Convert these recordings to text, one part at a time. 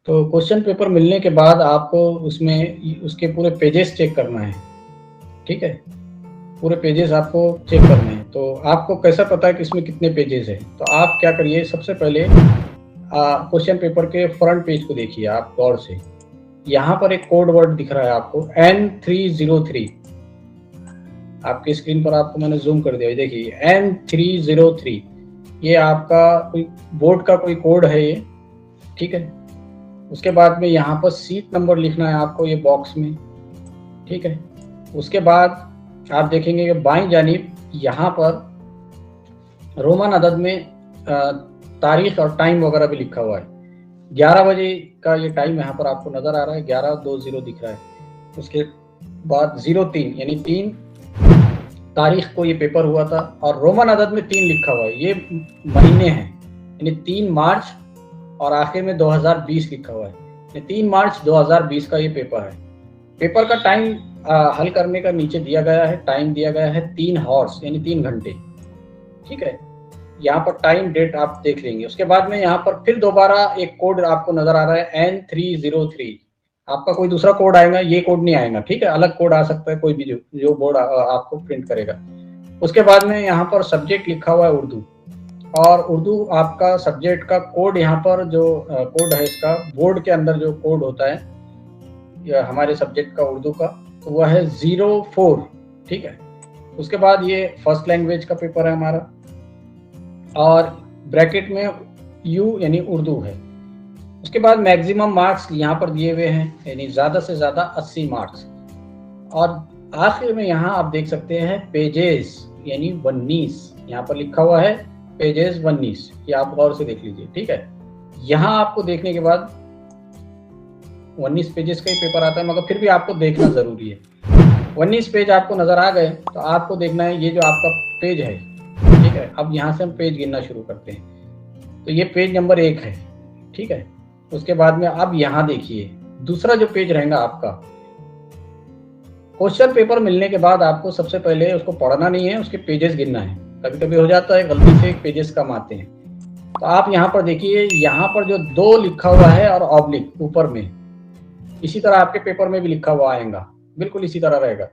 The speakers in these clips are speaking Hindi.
तो क्वेश्चन पेपर मिलने के बाद आपको उसमें उसके पूरे पेजेस चेक करना है, ठीक है? पूरे पेजेस आपको चेक करने हैं। तो आपको कैसा पता है कि इसमें कितने पेजेस हैं? तो आप क्या करिए, सबसे पहले क्वेश्चन पेपर के फ्रंट पेज को देखिए आप गौर से। यहाँ पर एक कोड वर्ड दिख रहा है आपको N303। आपकी स्क्रीन पर आपको मैंने जूम कर दिया, देखिए N303। ये आपका कोई बोर्ड का कोई कोड है ये, ठीक है? उसके बाद में यहाँ पर सीट नंबर लिखना है आपको ये बॉक्स में, ठीक है? उसके बाद आप देखेंगे कि बाईं जानिब यहाँ पर रोमन अदद में तारीख और टाइम वगैरह भी लिखा हुआ है। 11 बजे का ये टाइम यहाँ पर आपको नजर आ रहा है, 11:20 दिख रहा है। उसके बाद 03 यानी 3 तारीख को ये पेपर हुआ था, और रोमन अदद में 3 लिखा हुआ है, ये महीने हैं, यानी 3 मार्च, और आखिर में 2020 लिखा हुआ है, यानी 3 मार्च 2020 का ये पेपर है। पेपर का टाइम हल करने का नीचे दिया गया है, टाइम दिया गया है 3 हॉर्स यानी 3 घंटे, ठीक है? यहाँ पर टाइम डेट आप देख लेंगे। उसके बाद में यहाँ पर फिर दोबारा एक कोड आपको नजर आ रहा है N303। आपका कोई दूसरा कोड आएगा, ये कोड नहीं आएगा, ठीक है? अलग कोड आ सकता है, कोई भी जो बोर्ड आपको प्रिंट करेगा। उसके बाद में यहाँ पर सब्जेक्ट लिखा हुआ है उर्दू, और उर्दू आपका सब्जेक्ट का कोड, यहाँ पर जो कोड है इसका बोर्ड के अंदर जो कोड होता है या हमारे सब्जेक्ट का उर्दू का, तो वह है 04, ठीक है? उसके बाद ये फर्स्ट लैंग्वेज का पेपर है हमारा, और ब्रैकेट में यू यानी उर्दू है। उसके बाद मैक्सिमम मार्क्स यहाँ पर दिए हुए हैं, यानी ज़्यादा से ज़्यादा 80 मार्क्स। और आखिर में यहाँ आप देख सकते हैं पेजेस यानी 19, यहाँ पर लिखा हुआ है पेजेस 19, ये आप गौर से देख लीजिए, ठीक है? यहाँ आपको देखने के बाद 19 पेजेस का ही पेपर आता है, मगर फिर भी आपको देखना ज़रूरी है। 19 पेज आपको नज़र आ गए तो आपको देखना है ये जो आपका पेज है, ठीक है? अब यहाँ से हम पेज गिनना शुरू करते हैं। तो ये पेज नंबर 1 है, ठीक है? उसके बाद में अब यहाँ देखिए दूसरा जो पेज रहेगा आपका, क्वेश्चन पेपर मिलने के बाद आपको सबसे पहले उसको पढ़ना नहीं है, उसके पेजेस गिनना है। कभी कभी हो जाता है गलती से पेजेस कम आते हैं। तो आप यहाँ पर देखिए, यहाँ पर जो 2 लिखा हुआ है और ऑब्लिक ऊपर में, इसी तरह आपके पेपर में भी लिखा हुआ आएगा, बिल्कुल इसी तरह रहेगा।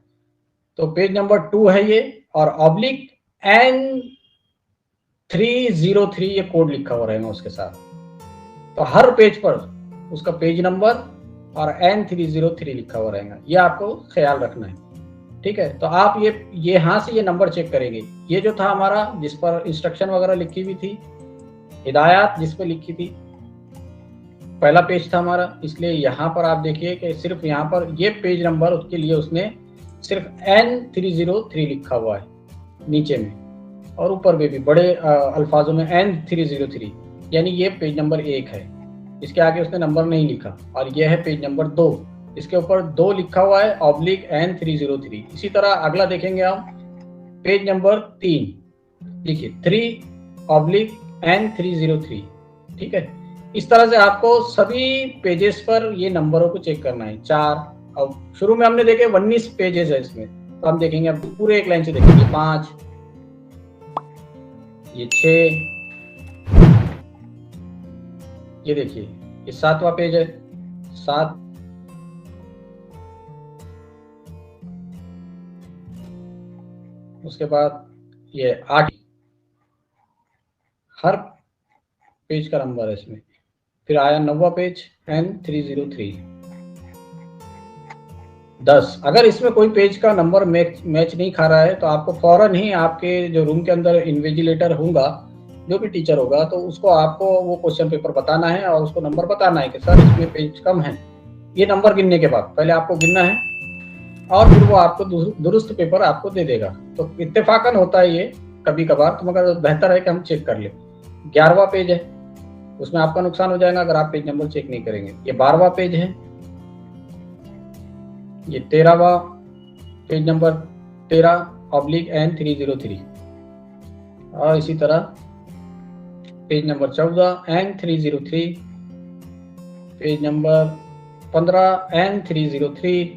तो पेज नंबर 2 है ये, और ऑब्लिक N303 ये कोड लिखा हुआ रहेगा उसके साथ। तो हर पेज पर उसका पेज नंबर और N303 लिखा हुआ रहेगा, ये आपको ख्याल रखना है, ठीक है? तो आप ये यहाँ से ये नंबर चेक करेंगे। ये जो था हमारा, जिस पर इंस्ट्रक्शन वगैरह लिखी हुई थी, हिदायत जिस पर लिखी थी, पहला पेज था हमारा, इसलिए यहाँ पर आप देखिए कि सिर्फ यहाँ पर ये पेज नंबर, उसके लिए उसने सिर्फ N303 लिखा हुआ है नीचे में, और ऊपर में भी बड़े अल्फाजों में N303, यानी ये पेज नंबर 1 है। इसके आगे उसने नंबर नहीं लिखा। और ये है पेज नंबर 2, इसके ऊपर 2 लिखा हुआ है ऑब्लिक N303। इसी तरह अगला देखेंगे हम, पेज नंबर 3, देखिए 3 ऑब्लिक N303, ठीक है? इस तरह से आपको सभी पेजेस पर ये नंबरों को चेक करना है। 4, अब शुरू में हमने देखे 19 पेजेस है इसमें, तो हम देखेंगे अब पूरे एक लाइन से देखेंगे। 5, ये 6, ये देखिए ये 7वां पेज है, 7, उसके बाद ये 8, हर पेज का नंबर है इसमें। फिर आया 9वां पेज N303, 10। अगर इसमें कोई पेज का नंबर मैच नहीं खा रहा है तो आपको फौरन ही आपके जो रूम के अंदर इन्विजिलेटर होगा, जो भी टीचर होगा, तो उसको आपको वो क्वेश्चन पेपर बताना है और उसको नंबर बताना है कि सर इसमें पेज कम है। ये नंबर गिनने के बाद पहले आपको गिनना है, और फिर वो आपको दुरुस्त पेपर आपको दे देगा। तो इत्तेफाकन होता है ये कभी कभार, तो मगर बेहतर है कि हम चेक कर लें। 11वां पेज है, उसमें आपका नुकसान हो जाएगा अगर आप पेज नंबर चेक नहीं करेंगे। ये 12वां पेज है, ये 13वां पेज नंबर 13 ऑब्लिक N303, और इसी तरह page number 14 N303, page number 15 N303,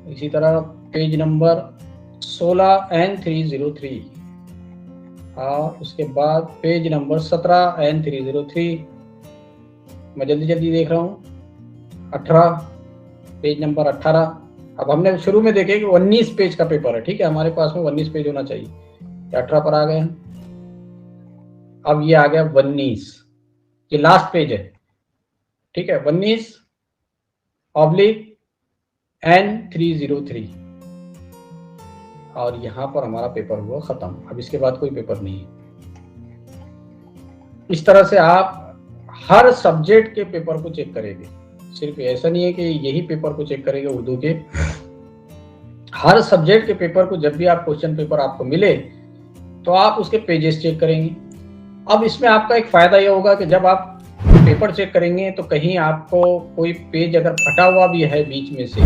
इसी तरह पेज नंबर 16 N303, और उसके बाद पेज नंबर 17 N303, मैं जल्दी जल्दी देख रहा हूँ। 18, पेज नंबर 18। अब हमने शुरू में देखे कि 19 पेज का पेपर है, ठीक है, हमारे पास में 19 पेज होना चाहिए। 18 पर आ गए हैं। अब ये आ गया 19, ये लास्ट पेज है, ठीक है, 19/N303, और यहां पर हमारा पेपर हुआ खत्म। अब इसके बाद कोई पेपर नहीं है। इस तरह से आप हर सब्जेक्ट के पेपर को चेक करेंगे। सिर्फ ऐसा नहीं है कि यही पेपर को चेक करेंगे उर्दू के, हर सब्जेक्ट के पेपर को जब भी आप क्वेश्चन पेपर आपको मिले तो आप उसके पेजेस चेक करेंगे। अब इसमें आपका एक फायदा यह होगा कि जब आप पेपर चेक करेंगे तो कहीं आपको कोई पेज अगर फटा हुआ भी है बीच में से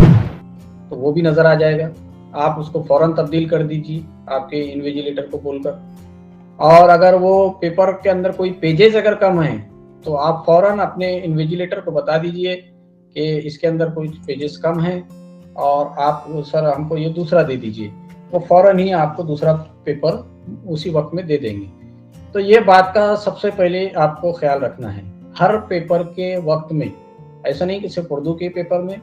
तो वो भी नजर आ जाएगा। आप उसको फौरन तब्दील कर दीजिए आपके इन्विजिलेटर को बोलकर। और अगर वो पेपर के अंदर कोई पेजेस अगर कम है तो आप फौरन अपने इन्विजिलेटर को बता दीजिए कि इसके अंदर कोई पेजेस कम है और आप सर हमको ये दूसरा दे दीजिए, वो फौरन ही आपको दूसरा पेपर उसी वक्त में दे देंगे। तो ये बात का सबसे पहले आपको ख्याल रखना है हर पेपर के वक्त में। ऐसा नहीं कि सिर्फ उर्दू के पेपर में,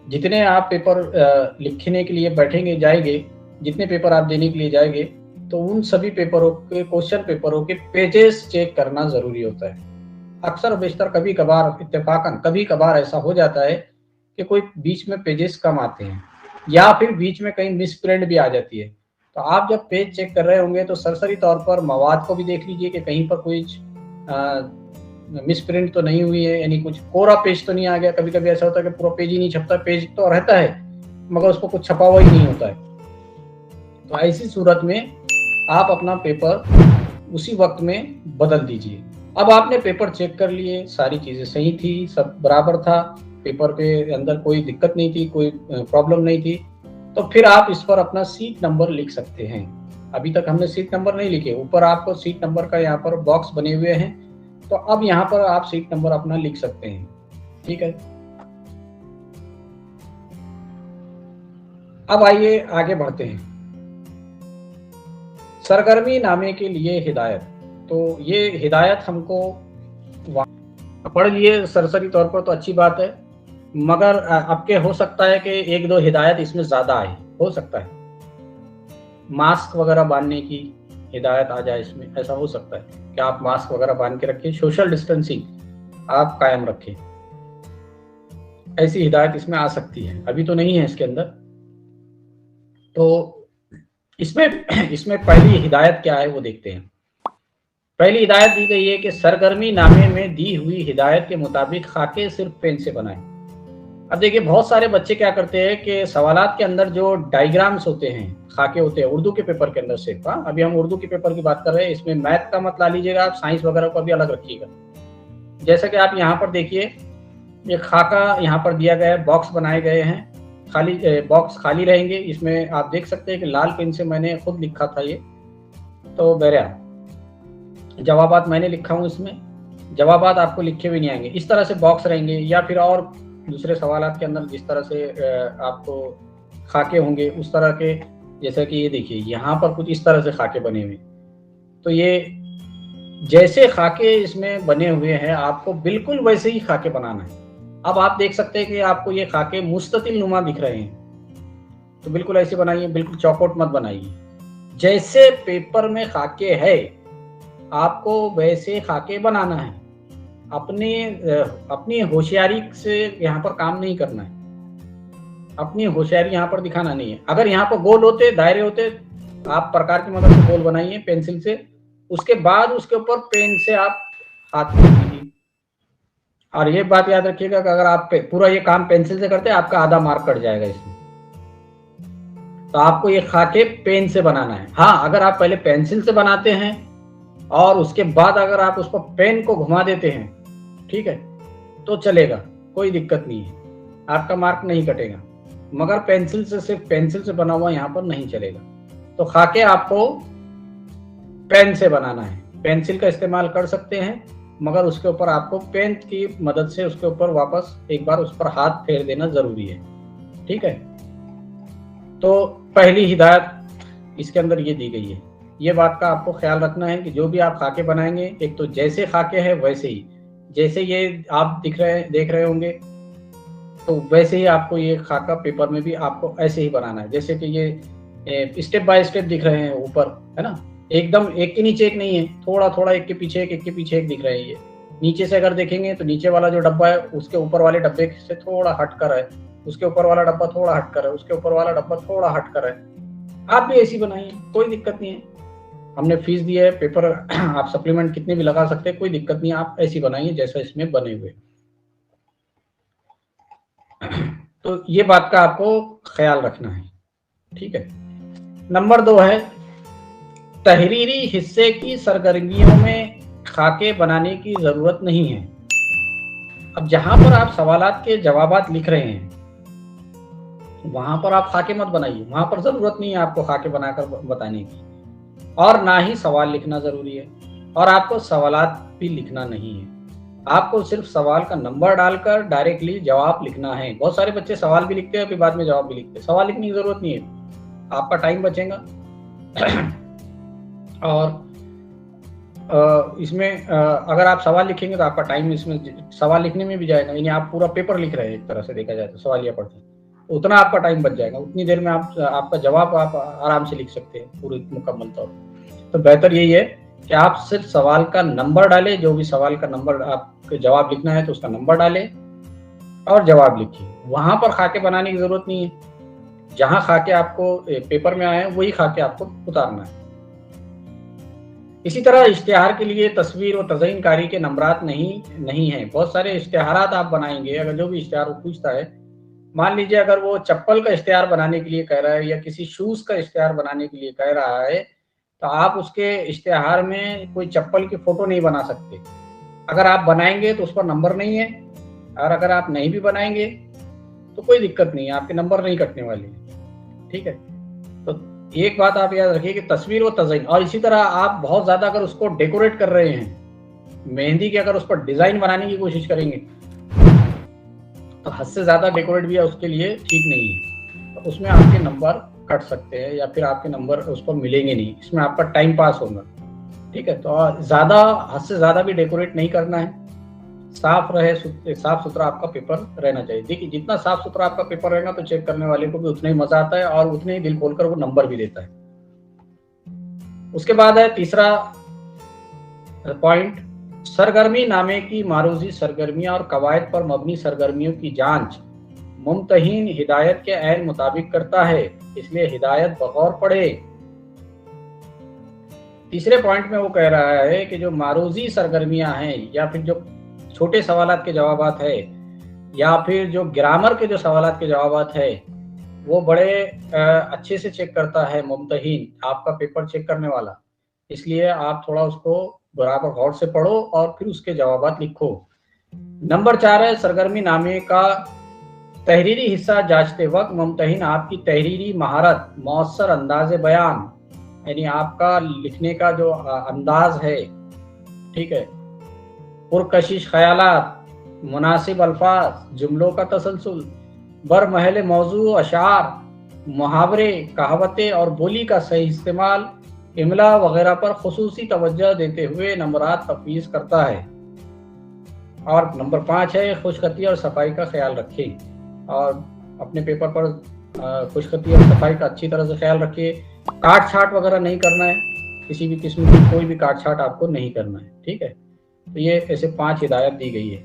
जितने आप पेपर लिखने के लिए बैठेंगे जाएंगे, जितने पेपर आप देने के लिए जाएंगे, तो उन सभी पेपरों के क्वेश्चन पेपरों के पेजेस चेक करना जरूरी होता है। अक्सर बेशतर कभी कभार इत्तेफाकन कभी कभार ऐसा हो जाता है कि कोई बीच में पेजेस कम आते हैं या फिर बीच में कहीं मिस प्रिंट भी आ जाती है। तो आप जब पेज चेक कर रहे होंगे तो सरसरी तौर पर मवाद को भी देख लीजिए कि कहीं पर कोई मिस प्रिंट तो नहीं हुई है, यानी कुछ कोरा पेज तो नहीं आ गया। कभी कभी ऐसा होता है कि पूरा पेज ही नहीं छपता, पेज तो रहता है मगर उसको कुछ छपा हुआ ही नहीं होता है। तो ऐसी सूरत में आप अपना पेपर उसी वक्त में बदल दीजिए। अब आपने पेपर चेक कर लिए, सारी चीजें सही थी, सब बराबर था, पेपर के अंदर कोई दिक्कत नहीं थी, कोई प्रॉब्लम नहीं थी, तो फिर आप इस पर अपना सीट नंबर लिख सकते हैं। अभी तक हमने सीट नंबर नहीं लिखे, ऊपर आपको सीट नंबर का यहाँ पर बॉक्स बने हुए हैं, तो अब यहाँ पर आप सीट नंबर अपना लिख सकते हैं, ठीक है। अब आइए आगे बढ़ते हैं। सरगर्मी नामे के लिए हिदायत। तो ये हिदायत हमको पढ़ लिए सरसरी तौर पर तो अच्छी बात है, मगर आपके हो सकता है कि एक दो हिदायत इसमें ज्यादा आए, हो सकता है मास्क वगैरह बांधने की हिदायत आ जाए इसमें। ऐसा हो सकता है कि आप मास्क वगैरह बांध के रखें, सोशल डिस्टेंसिंग आप कायम रखें, ऐसी हिदायत इसमें आ सकती है। अभी तो नहीं है इसके अंदर। तो इसमें पहली हिदायत क्या है वो देखते हैं। पहली हिदायत दी गई है कि सरगर्मी नामे में दी हुई हिदायत के मुताबिक खाके सिर्फ पेन से बनाएं। अब देखिए बहुत सारे बच्चे क्या करते हैं कि सवालात के अंदर जो डायग्राम्स होते हैं, खाके होते हैं उर्दू के पेपर के अंदर सिर्फ, अभी हम उर्दू के पेपर की बात कर रहे हैं, इसमें मैथ का मत ला लीजिएगा आप, साइंस वगैरह को भी अलग रखिएगा। जैसा कि आप यहाँ पर देखिए, ये खाका यहाँ पर दिया गया है, बॉक्स बनाए गए हैं, खाली बॉक्स खाली रहेंगे। इसमें आप देख सकते हैं कि लाल पेन से मैंने खुद लिखा था ये, तो बहरहाल जवाबात मैंने लिखा हूँ, इसमें जवाबात आपको लिखे हुए नहीं आएंगे। इस तरह से बॉक्स रहेंगे, या फिर और दूसरे सवालात के अंदर जिस तरह से आपको खाके होंगे उस तरह के, जैसा कि ये देखिए यहाँ पर कुछ इस तरह से खाके बने हुए। तो ये जैसे खाके इसमें बने हुए हैं आपको बिल्कुल वैसे ही खाके बनाना है। अब आप देख सकते हैं कि आपको ये खाके मुस्ततिल नुमा दिख रहे हैं, तो बिल्कुल ऐसे बनाइए, बिल्कुल चौकोट मत बनाइए। जैसे पेपर में खाके है आपको वैसे खाके बनाना है। अपनी होशियारी से यहाँ पर काम नहीं करना है, अपनी होशियारी यहाँ पर दिखाना नहीं है। अगर यहाँ पर गोल होते, दायरे होते, आप प्रकार की मदद से गोल बनाइए पेंसिल से, उसके बाद उसके ऊपर पेन से आप हाथ कीजिए। और ये बात याद रखिएगा कि अगर आप पूरा ये काम पेंसिल से करते हैं आपका आधा मार्क कट जाएगा इसमें। तो आपको ये खाके पेन से बनाना है। हाँ, अगर आप पहले पेंसिल से बनाते हैं और उसके बाद अगर आप उस पर पेन को घुमा देते हैं, ठीक है, तो चलेगा, कोई दिक्कत नहीं है, आपका मार्क नहीं कटेगा। मगर पेंसिल से, सिर्फ पेंसिल से बना हुआ यहाँ पर नहीं चलेगा। तो खाके आपको पेन से बनाना है। पेंसिल का इस्तेमाल कर सकते हैं मगर उसके ऊपर आपको पेन की मदद से उसके ऊपर वापस एक बार उस पर हाथ फेर देना जरूरी है, ठीक है। तो पहली हिदायत इसके अंदर ये दी गई है। ये बात का आपको ख्याल रखना है कि जो भी आप खाके बनाएंगे, एक तो जैसे खाके है वैसे ही, जैसे ये आप देख रहे होंगे, तो वैसे ही आपको ये खाका पेपर में भी आपको ऐसे ही बनाना है। जैसे कि ये स्टेप बाय स्टेप दिख रहे हैं ऊपर, है ना? एकदम एक के नीचे एक नहीं है, थोड़ा-थोड़ा एक के पीछे एक दिख रहे हैं ये। नीचे से अगर देखेंगे तो नीचे वाला जो डब्बा है उसके ऊपर वाले डब्बे से थोड़ा हटकर है, उसके ऊपर वाला डब्बा थोड़ा हटकर है, उसके ऊपर वाला डब्बा थोड़ा हटकर है। आप भी ऐसी बनाइए, कोई दिक्कत नहीं है। हमने फीस दी है, पेपर आप सप्लीमेंट कितने भी लगा सकते हैं, कोई दिक्कत नहीं है। आप ऐसी बनाइए जैसा इसमें बने हुए। तो ये बात का आपको ख्याल रखना है, ठीक है। नंबर 2 है, तहरीरी हिस्से की सरगर्मियों में खाके बनाने की जरूरत नहीं है। अब जहां पर आप सवालात के जवाबात लिख रहे हैं वहां पर आप खाके मत बनाइए, वहां पर जरूरत नहीं है आपको खाके बनाकर बताने की, और ना ही सवाल लिखना जरूरी है, और आपको सवालात भी लिखना नहीं है। आपको सिर्फ सवाल का नंबर डालकर डायरेक्टली जवाब लिखना है। बहुत सारे बच्चे सवाल भी लिखते हैं फिर बाद में जवाब भी लिखते हैं। सवाल लिखने की जरूरत नहीं है, आपका टाइम बचेगा। और इसमें अगर आप सवाल लिखेंगे तो आपका टाइम इसमें सवाल लिखने में भी जाएगा, यानी आप पूरा पेपर लिख रहे हैं एक तरह से देखा जाए तो, सवालिया पढ़ते हैं, उतना आपका टाइम बच जाएगा। उतनी देर में आपका जवाब आप आराम से लिख सकते हैं पूरी मुकम्मल तौर पर। तो बेहतर यही है कि आप सिर्फ सवाल का नंबर डालें, जो भी सवाल का नंबर आपको जवाब लिखना है तो उसका नंबर डालें और जवाब लिखिए। वहां पर खाके बनाने की जरूरत नहीं है, जहां खाके आपको पेपर में आए वही खाके आपको उतारना है। इसी तरह इश्तिहार के लिए तस्वीर और तज़यीनकारी के नंबरात नहीं है। बहुत सारे इश्तिहारात आप बनाएंगे, अगर जो भी इश्तिहार वो पूछता है, मान लीजिए अगर वो चप्पल का इश्तिहार बनाने के लिए कह रहा है या किसी शूज का इश्तिहार बनाने के लिए कह रहा है, तो आप उसके इश्तिहार में कोई चप्पल की फोटो नहीं बना सकते। अगर आप बनाएंगे तो उस पर नंबर नहीं है, और अगर आप नहीं भी बनाएंगे तो कोई दिक्कत नहीं है, आपके नंबर नहीं कटने वाले हैं, ठीक है। तो एक बात आप याद रखिए कि तस्वीर और तज़यीन, और इसी तरह आप बहुत ज्यादा अगर उसको डेकोरेट कर रहे हैं, मेहंदी की अगर उस पर डिजाइन बनाने की कोशिश करेंगे तो हद से ज्यादा डेकोरेट भी उसके लिए ठीक नहीं है। तो उसमें आपके नंबर कट सकते हैं या फिर आपके नंबर उस पर मिलेंगे नहीं, इसमें आपका टाइम पास होगा, ठीक है। तो ज्यादा हद से ज्यादा भी डेकोरेट नहीं करना है, साफ सुथरा आपका पेपर रहना चाहिए। देखिए जितना साफ सुथरा आपका पेपर रहेगा तो चेक करने वाले को भी उतना ही मजा आता है और उतने ही दिल खोलकर वो नंबर भी देता है। उसके बाद है तीसरा पॉइंट, सरगर्मी नामे की मारूजी सरगर्मियां और कवायद पर मबनी सरगर्मियों की जांच मुमतहीन हिदायत के ऐन मुताबिक करता है, इसलिए हिदायत बगौर पढ़े। तीसरे पॉइंट में वो कह रहा है कि जो मारूजी सरगर्मियां हैं या फिर जो छोटे सवालात के जवाबात है या फिर जो ग्रामर के जो सवालात के जवाबात है वो बड़े अच्छे से चेक करता है मुमतहीन, आपका पेपर चेक करने वाला। इसलिए आप थोड़ा उसको बराबर गौर से पढ़ो और फिर उसके जवाबात लिखो। नंबर 4 है, सरगर्मी नामे का तहरीरी हिस्सा जांचते वक्त मुमतहीन आपकी तहरीरी महारत, मौसर अंदाज बयान, यानी आपका लिखने का जो अंदाज है, ठीक है, पुरकशिश ख्यालात, मुनासिब अल्फाज, जुमलों का तसलसल, बरमहल मौजू, अशार, मुहावरे, कहावतें और बोली का सही इस्तेमाल, इमला वगैरह पर खुसूसी तवज्जो देते हुए नंबरात तफवीज़ करता है। और नंबर 5 है, खुशखती और सफाई का ख्याल रखें और अपने पेपर पर खुशखती और सफाई का अच्छी तरह से ख्याल रखिए। काट छाट वगैरह नहीं करना है, किसी भी किस्म की कोई भी काट छाट आपको नहीं करना है, ठीक है। तो ये ऐसे 5 हिदायत दी गई है।